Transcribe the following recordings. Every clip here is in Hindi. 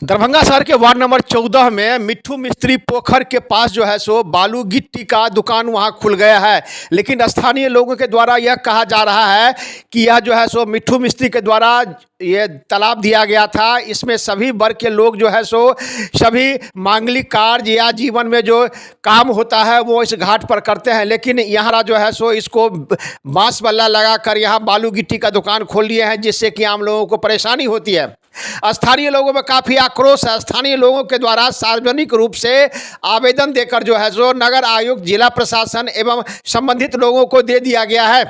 दरभंगा शहर के वार्ड नंबर 14 में मिट्ठू मिस्त्री पोखर के पास जो है सो बालू गिट्टी का दुकान वहां खुल गया है। लेकिन स्थानीय लोगों के द्वारा यह कहा जा रहा है कि यह जो है सो मिट्ठू मिस्त्री के द्वारा ये तालाब दिया गया था। इसमें सभी वर्ग के लोग जो है सो सभी मांगलिक कार्य या जीवन में जो काम होता है वो इस घाट पर करते हैं। लेकिन यहाँ जो है सो इसको बांस बल्ला लगाकर यहाँ बालू गिट्टी का दुकान खोल लिए हैं, जिससे कि आम लोगों को परेशानी होती है। स्थानीय लोगों में काफ़ी आक्रोश है। स्थानीय लोगों के द्वारा सार्वजनिक रूप से आवेदन देकर जो है सो नगर आयुक्त, जिला प्रशासन एवं संबंधित लोगों को दे दिया गया है।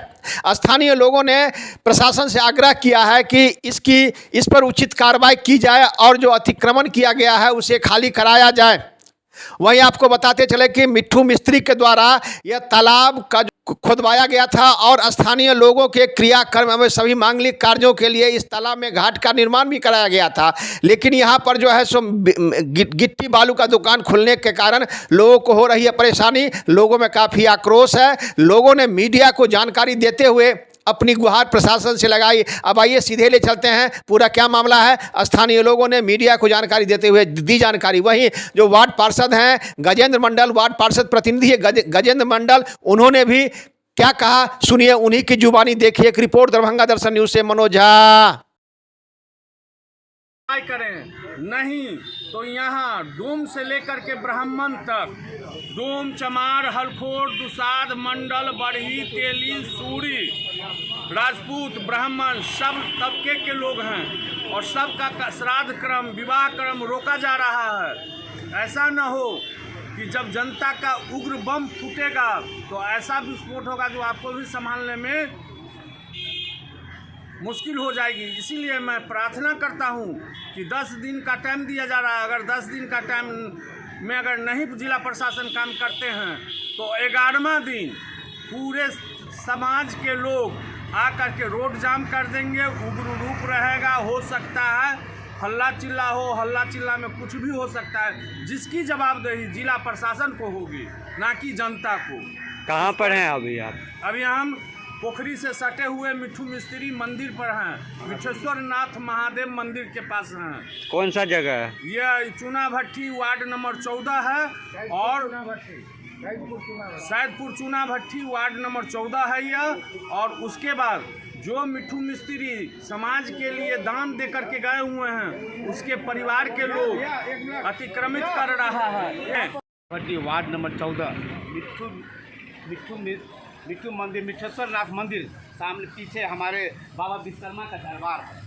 स्थानीय लोगों ने प्रशासन से आग्रह किया है कि इस पर उचित कार्रवाई की जाए और जो अतिक्रमण किया गया है उसे खाली कराया जाए। वहीं आपको बताते चले कि मिट्ठू मिस्त्री के द्वारा यह तालाब का खुदवाया गया था और स्थानीय लोगों के क्रियाकर्म में सभी मांगलिक कार्यों के लिए इस तालाब में घाट का निर्माण भी कराया गया था। लेकिन यहाँ पर जो है सो गिट्टी बालू का दुकान खुलने के कारण लोगों को हो रही है परेशानी। लोगों में काफ़ी आक्रोश है। लोगों ने मीडिया को जानकारी देते हुए अपनी गुहार प्रशासन से लगाई। अब आइए सीधे ले चलते हैं, पूरा क्या मामला है। स्थानीय लोगों ने मीडिया को जानकारी देते हुए दी जानकारी। वहीं जो वार्ड पार्षद हैं गजेंद्र मंडल, वार्ड पार्षद प्रतिनिधि है गजेंद्र मंडल, उन्होंने भी क्या कहा सुनिए, उन्हीं की जुबानी देखिए। एक रिपोर्ट दरभंगा दर्शन न्यूज से मनोज झा। करें नहीं तो यहाँ डोम से लेकर के ब्राह्मण तक, डोम, चमार, हलखोर, दुसाद, मंडल, बरही, तेली, सूरी, राजपूत, ब्राह्मण सब तबके के लोग हैं और सबका श्राद्ध क्रम, विवाह क्रम रोका जा रहा है। ऐसा न हो कि जब जनता का उग्र बम फूटेगा तो ऐसा विस्फोट होगा जो आपको भी संभालने में मुश्किल हो जाएगी। इसीलिए मैं प्रार्थना करता हूं कि 10 दिन का टाइम दिया जा रहा है। अगर 10 दिन का टाइम में अगर नहीं जिला प्रशासन काम करते हैं तो 11वां दिन पूरे समाज के लोग आकर के रोड जाम कर देंगे। उग्र रूप रहेगा। हो सकता है हल्ला चिल्ला हो, हल्ला चिल्ला में कुछ भी हो सकता है, जिसकी जवाबदेही जिला प्रशासन को होगी, ना कि जनता को। कहाँ पर हैं अभी आप? अभी हम पोखरी से सटे हुए मिट्ठू मिस्त्री मंदिर पर हैं। मिठेश्वर नाथ महादेव मंदिर के पास हैं। कौन सा जगह है? यह चूना भट्टी वार्ड नंबर 14 है और सैदपुर चूना भट्टी वार्ड नंबर 14 है यह। और उसके बाद जो मिट्ठू मिस्त्री समाज के लिए दान देकर के गए हुए हैं उसके परिवार के लोग अतिक्रमित कर रहा है। भट्टी वार्ड नंबर 14 मिट्ठू मंदिर, मिठेश्वर नाथ मंदिर, सामने पीछे हमारे बाबा विश्वकर्मा का दरबार है।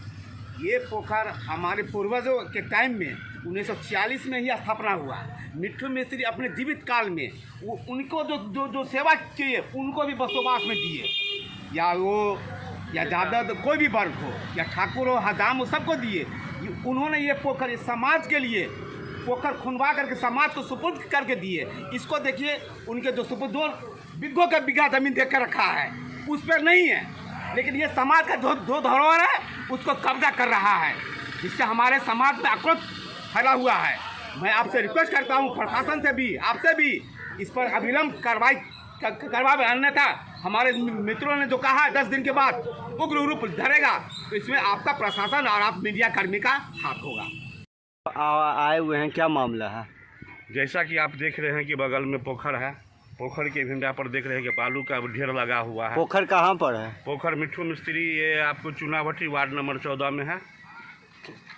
ये पोखर हमारे पूर्वजों के टाइम में 1946 में ही स्थापना हुआ। मिट्ठू मिस्त्री अपने जीवित काल में उनको जो सेवा किए उनको भी बसोबास में दिए, या ज़्यादा कोई भी वर्ग हो, या ठाकुर हो, हजाम हो, सबको दिए। उन्होंने ये पोखर समाज के लिए पोखर खुनवा करके समाज को सुपुर्द करके दिए। इसको देखिए, उनके जो सुपुर्द बिघों का बिघा जमीन देख कर रखा है, उस पर नहीं है, लेकिन ये समाज का जो धरोहर है उसको कब्जा कर रहा है, जिससे हमारे समाज में आक्रोश फैला हुआ है। मैं आपसे रिक्वेस्ट करता हूँ, प्रशासन से भी, आपसे भी, इस पर अविलंब कार्रवाई करवाए। अन्यथा हमारे मित्रों ने जो कहा 10 दिन के बाद उग्र रूप धरेगा, तो इसमें आपका प्रशासन और आप मीडिया कर्मी का हाथ होगा। आए हुए हैं, क्या मामला है? जैसा कि आप देख रहे हैं कि बगल में पोखर है। पोखर के भिंडा पर देख रहे हैं कि बालू का ढेर लगा हुआ है। पोखर कहाँ पर है? पोखर मिट्ठू मिस्त्री ये आपको चूना भट्टी वार्ड नंबर 14 में है।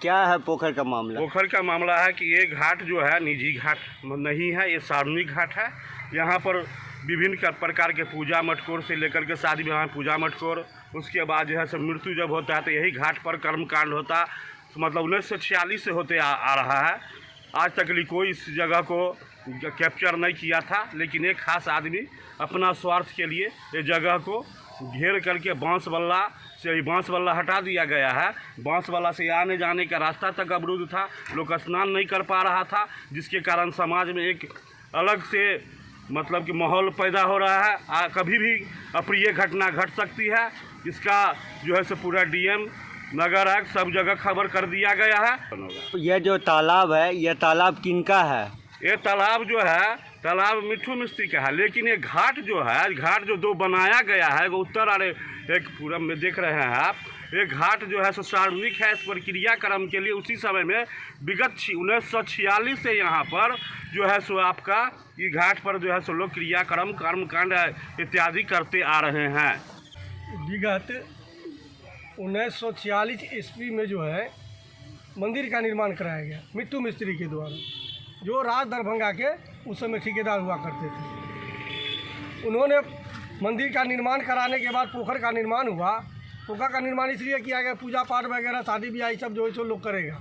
क्या है पोखर का मामला? पोखर का मामला है कि ये घाट जो है निजी घाट नहीं है, ये सार्वजनिक घाट है। यहाँ पर विभिन्न प्रकार के पूजा मटकोर से लेकर के शादी विवाह पूजा मटकोर, उसके बाद जो है सब मृत्यु जब होता है तो यही घाट पर कर्मकांड होता, मतलब 1946 से होते आ रहा है। आज तक कोई इस जगह को कैप्चर नहीं किया था, लेकिन एक खास आदमी अपना स्वार्थ के लिए ये जगह को घेर करके बांस बल्ला हटा दिया गया है। बांस बल्ला से आने जाने का रास्ता तक अवरुद्ध था। लोग स्नान नहीं कर पा रहा था, जिसके कारण समाज में एक अलग से मतलब कि माहौल पैदा हो रहा है। कभी भी अप्रिय घटना घट सकती है। इसका जो है सो पूरा डीएम, नगर आयुक्त सब जगह खबर कर दिया गया है। यह जो तालाब है, यह तालाब किनका है? ये तालाब जो है, तालाब मिट्ठू मिस्त्री का है। लेकिन ये घाट जो है, घाट जो दो बनाया गया है वो उत्तर आरे एक पूरब में देख रहे हैं आप, ये घाट जो है सो सार्वजनिक है। इस पर क्रियाक्रम के लिए उसी समय में विगत 1946 से यहाँ पर जो है सो आपका ये घाट पर जो है सो लोग क्रियाक्रम कर्मकांड इत्यादि करते आ रहे हैं। विगत 1946 ईस्वी में जो है मंदिर का निर्माण कराया गया मिट्टू मिस्त्री के द्वारा, जो राज दरभंगा के उस समय ठेकेदार हुआ करते थे। उन्होंने मंदिर का निर्माण कराने के बाद पोखर का निर्माण हुआ। पोखर का निर्माण इसलिए किया गया, पूजा पाठ वगैरह शादी ब्याह सब जो है सो लोग करेगा,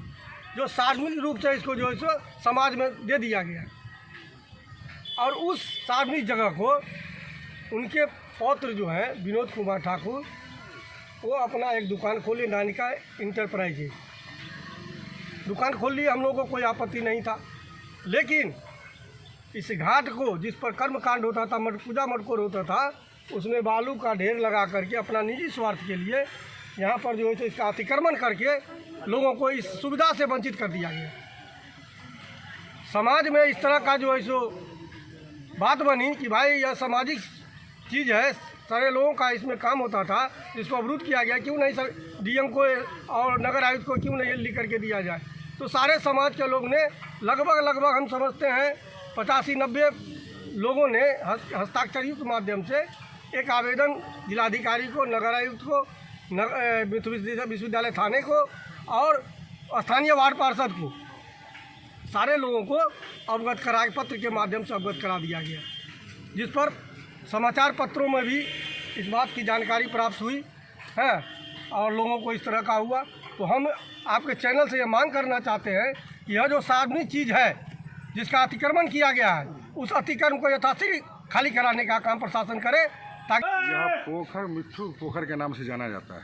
जो सार्वजनिक रूप से इसको जो है सो समाज में दे दिया गया। और उस सार्वजनिक जगह को उनके पौत्र जो है विनोद कुमार ठाकुर, वो अपना एक दुकान खोली, नानिका इंटरप्राइजेज दुकान खोल ली। हम लोगों को कोई आपत्ति नहीं था, लेकिन इस घाट को जिस पर कर्मकांड होता था, पूजा मटकोर होता था, उसमें बालू का ढेर लगा करके अपना निजी स्वार्थ के लिए यहाँ पर जो है तो इसका अतिक्रमण करके लोगों को इस सुविधा से वंचित कर दिया गया। समाज में इस तरह का जो है सो बात बनी कि भाई यह सामाजिक चीज़ है, सारे लोगों का इसमें काम होता था, इसको अवरुद्ध किया गया। क्यों नहीं सर डीएम को और नगर आयुक्त को क्यों नहीं लिख करके दिया जाए? तो सारे समाज के लोग ने लगभग हम समझते हैं 85-90 लोगों ने हस्ताक्षरियों के माध्यम से एक आवेदन जिलाधिकारी को, नगर आयुक्त को, विश्वविद्यालय थाने को और स्थानीय वार्ड पार्षद को, सारे लोगों को अवगत करा पत्र के माध्यम से अवगत करा दिया गया, जिस पर समाचार पत्रों में भी इस बात की जानकारी प्राप्त हुई है और लोगों को इस तरह का हुआ। तो हम आपके चैनल से ये मांग करना चाहते हैं कि यह जो सार्वजनिक चीज़ है जिसका अतिक्रमण किया गया है, उस अतिक्रमण को यथाशीघ्र खाली कराने का काम प्रशासन करे, ताकि यह पोखर मिट्ठू पोखर के नाम से जाना जाता है।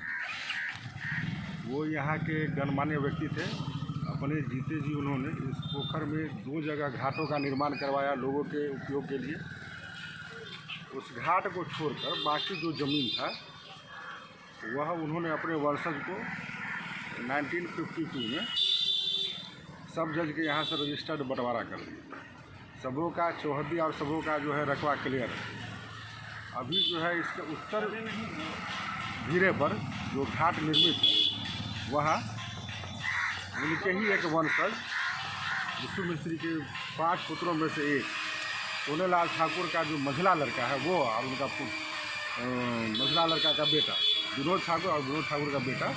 वो यहाँ के गणमान्य व्यक्ति थे। अपने जीते जी उन्होंने इस पोखर में 2 जगह घाटों का निर्माण करवाया लोगों के उपयोग के लिए। उस घाट को छोड़कर बाकी जो ज़मीन था वह उन्होंने अपने वंशज को 1952 में सब जज के यहाँ से रजिस्टर्ड बंटवारा कर दिया। सबों का चौहद्दी और सबों का जो है रकबा क्लियर है। अभी जो है इसके उत्तर धीरे पर जो घाट निर्मित है वहाँ उनके ही एक वंशज मिट्टू मिस्त्री के 5 पुत्रों में से एक सोनेलाल ठाकुर का जो मझला लड़का है वो और उनका मझला लड़का का बेटा विनोद ठाकुर और विनोद ठाकुर का बेटा,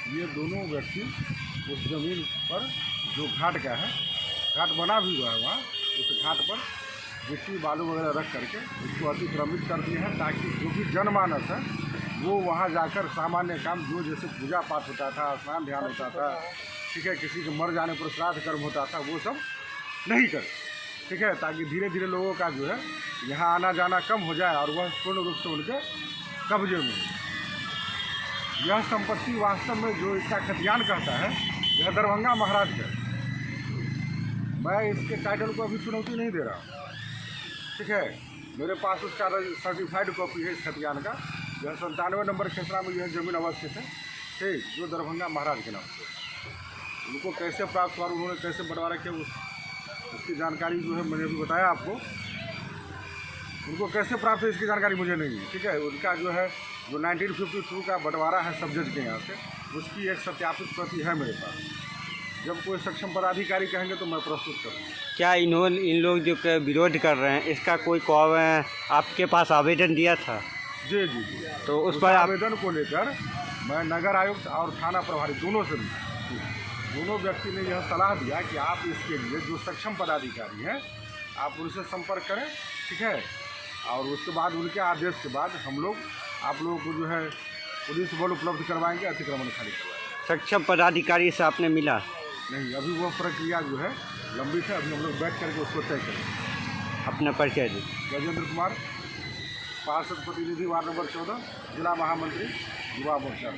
ये दोनों व्यक्ति उस ज़मीन पर जो घाट का है, घाट बना भी हुआ है वहाँ, उस घाट पर गिट्टी बालू वगैरह रख करके उसको अतिक्रमित कर दिए हैं, ताकि जो भी जनमानस है वो वहाँ जाकर सामान्य काम जो जैसे पूजा पाठ होता था, स्नान ध्यान होता था, ठीक है, किसी के मर जाने पर श्राद्ध कर्म होता था, वो सब नहीं करे, ठीक है, ताकि धीरे धीरे लोगों का जो है यहाँ आना जाना कम हो जाए और वह पूर्ण रूप से उनके कब्जे में हो। यह संपत्ति वास्तव में जो इसका खतियान कहता है यह दरभंगा महाराज का। मैं इसके टाइटल को अभी चुनौती नहीं दे रहा हूँ, ठीक है, मेरे पास उसका सर्टिफाइड कॉपी है इस खतियान का। यह 97 नंबर खेसरा में यह जमीन अवस्थित है, ठीक, जो दरभंगा महाराज के नाम से। उनको कैसे प्राप्त हुआ, उन्होंने कैसे बंटवारा किया, उसकी जानकारी जो है मैंने अभी बताया आपको। उनको कैसे प्राप्त है इसकी जानकारी मुझे नहीं है, ठीक है। उनका जो है जो 1952 का बंटवारा है सब जज के यहाँ से, उसकी एक सत्यापित प्रति है मेरे पास। जब कोई सक्षम पदाधिकारी कहेंगे तो मैं प्रस्तुत करूँगा। क्या इन लोग जो विरोध कर रहे हैं इसका कोई आपके पास आवेदन दिया था? जी जी जी। तो उस पर आवेदन को लेकर मैं नगर आयुक्त और थाना प्रभारी दोनों से दोनों व्यक्ति ने यह सलाह दिया कि आप इसके लिए जो सक्षम पदाधिकारी हैं आप उनसे संपर्क करें, ठीक है, और उसके बाद उनके आदेश के बाद हम लोग आप लोगों को जो है पुलिस बल उपलब्ध करवाएंगे, अतिक्रमण खाली करवाएंगे। सक्षम पदाधिकारी से आपने मिला? नहीं, अभी वो प्रक्रिया जो है लंबित है, अभी हम लोग बैठ करके उसको तय करेंगे। अपना परिचय दी। गजेंद्र कुमार, पार्षद प्रतिनिधि वार्ड नंबर 14, जिला महामंत्री, युवा मोर्चा।